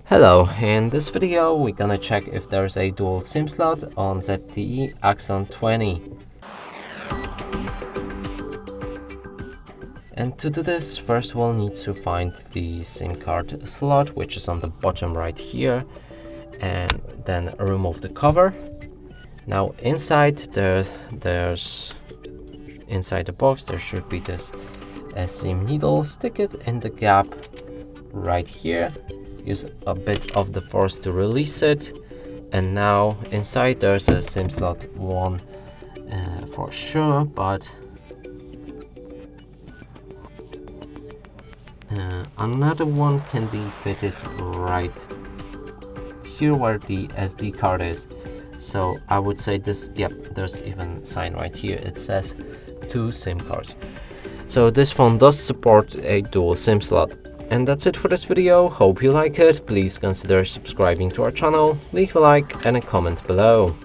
Hello, in this video we're gonna check if there's a dual SIM slot on ZTE Axon 20. And to do this, first we'll need to find the SIM card slot, which is on the bottom right here, and then remove the cover. Now inside inside the box there should be this SIM needle. Stick it in the gap right here. Use a bit of the force to release it, and now inside there's a SIM slot 1 for sure, but another one can be fitted right here where the SD card is. So I would say this, yep, there's even a sign right here, it says 2 SIM cards. So this phone does support a dual SIM slot. And that's it for this video. Hope you like it. Please consider subscribing to our channel, leave a like and a comment below.